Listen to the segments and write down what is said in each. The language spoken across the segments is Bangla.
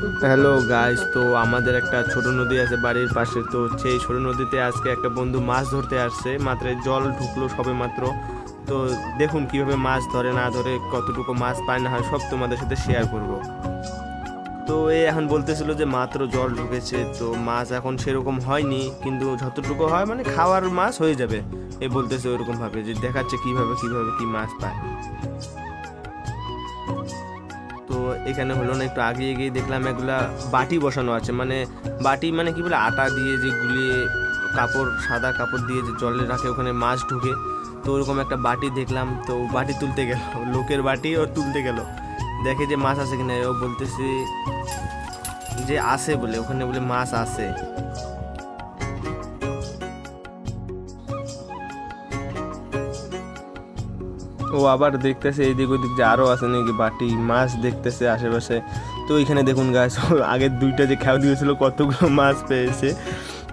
হ্যালো গাইস, তো আমাদের একটা ছোট নদী আছে বাড়ির পাশে। তো সেই ছোট নদীতে আজকে একটা বন্ধু মাছ ধরতে আসছে, মাত্র জল ঢুকলো সবে মাত্র। তো দেখুন কিভাবে মাছ ধরে না ধরে, কতটুকু মাছ পায় না হয়, সব তোমাদের সাথে শেয়ার করব। তো এখন বলতেছিল যে মাত্র জল ঢুকেছে, তো মাছ এখন সেরকম হয়নি, কিন্তু যতটুকু হয় মানে খাওয়ার মাছ হয়ে যাবে। বলতেছে ওইরকম ভাবে যে দেখাচ্ছে কিভাবে কিভাবে কি মাছ পায়। তো এখানে হলো না, একটু আগে গিয়ে দেখলাম এগুলা বাটি বসানো আছে, মানে বাটি মানে কি বলে, আটা দিয়ে যে গুলিয়ে কাপড়, সাদা কাপড় দিয়ে যে জলে রাখে, ওখানে মাছ ঢুকে। তো ওরকম একটা বাটি দেখলাম, তো বাটি তুলতে গেল, লোকের বাটি ও তুলতে গেল, দেখে যে মাছ আছে কিনা। ও বলতেছে যে আছে বলে, ওখানে বলে মাছ আছে। ও আবার দেখতেছে এইদিক ওইদিক যে আরও আছে নাকি বাটি, মাছ দেখতেছে আশেপাশে। তো এখানে দেখুন গাছ, আগের দুইটা যে খেয়াল দিয়েছিল কতগুলো মাছ পেয়েছে।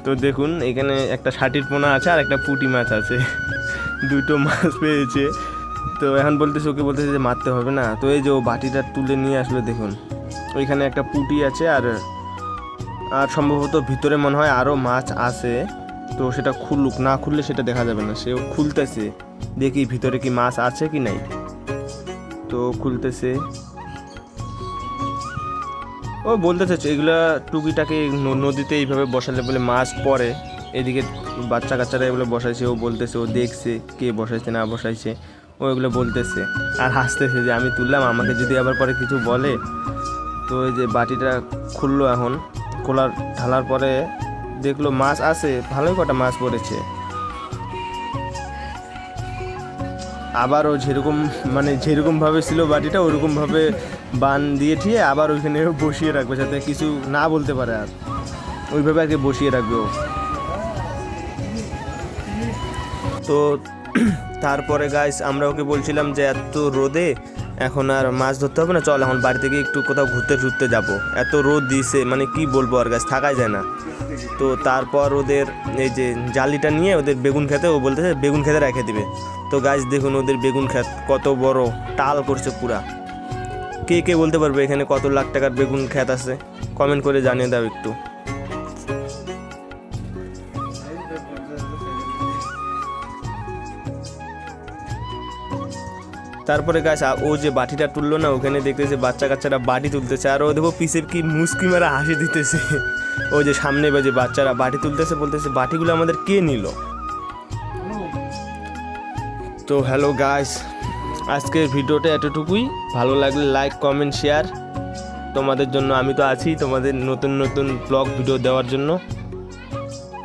তো দেখুন এখানে একটা ষাটির পোনা আছে আর একটা পুঁটি মাছ আছে, দুটো মাছ পেয়েছে। তো এখন বলতেছে, ওকে বলতেছে যে মারতে হবে না। তো এই যে ও বাটিটা তুলে নিয়ে আসলে দেখুন, ওইখানে একটা পুঁটি আছে, আর আর সম্ভবত ভিতরে মনে হয় আরও মাছ আছে। তো সেটা খুলুক, না খুললে সেটা দেখা যাবে না। সেও খুলতেছে, দেখি ভিতরে কি মাছ আছে কি নাই। তো খুলতেছে, ও বলতেছে এগুলা টুকিটাকে নদীতে এইভাবে বসালে বলে মাছ পড়ে। এদিকে বাচ্চা কাচ্চারা এগুলো বসাইছে, ও বলতেছে ও দেখছে কে বসাইছে না বসাইছে, ও এগুলো বলতেছে আর হাসতেছে যে আমি তুললাম, আমাকে যদি আবার পরে কিছু বলে। তো এই যে বাটিটা খুললো, এখন খোলার ঢালার পরে দেখলো মাছ আছে, ভালোই কটা মাছ পড়েছে। আবার ও যেরকম মানে যেরকমভাবে ছিল বাটিটা, ওরকমভাবে বান দিয়ে ঠিয়ে আবার ওইখানে বসিয়ে রাখবে, যাতে কিছু না বলতে পারে, আর ওইভাবে আর কি বসিয়ে রাখবে ও। তো তারপরে গাইস আমরা ওকে বলছিলাম যে এত রোদে এখন আর মাছ ধরতে হবে না, চল এখন বাড়ি থেকে একটু কোথাও ঘুরতে ঘুরতে যাবো। এত রোদ দিছে, মানে কি বলবো আর গাছ, থাকাই যায় না। তো তারপর ওদের এই যে জালিটা নিয়ে ওদের বেগুন খেতে, ও বলতেছে বেগুন খেতে রেখে দিবে। তো গাছ দেখুন ওদের বেগুন ক্ষেত কত বড়, টাল করছে পুরা। কে কে বলতে পারবে এখানে কত লাখ টাকার বেগুন ক্ষেত আছে? কমেন্ট করে জানিয়ে দাও একটু। তারপরে গাছ ও যে বাটিটা তুললো না, ওখানে দেখতেছে বাচ্চা কাচ্চারা বাটি তুলতেছে, আর ও দেখো পিসের কি মুস্কি মারা হাসি দিতেছে। ওই যে সামনে বাজে বাচ্চারা বাটি তুলতেছে, বলতেছে বাটিগুলো আমাদের কে নিল। তো হ্যালো গাইস, আজকের ভিডিওটা এতটুকুই। ভালো লাগলে লাইক কমেন্ট শেয়ার, তোমাদের জন্য আমি তো আছি তোমাদের নতুন নতুন ব্লগ ভিডিও দেওয়ার জন্য।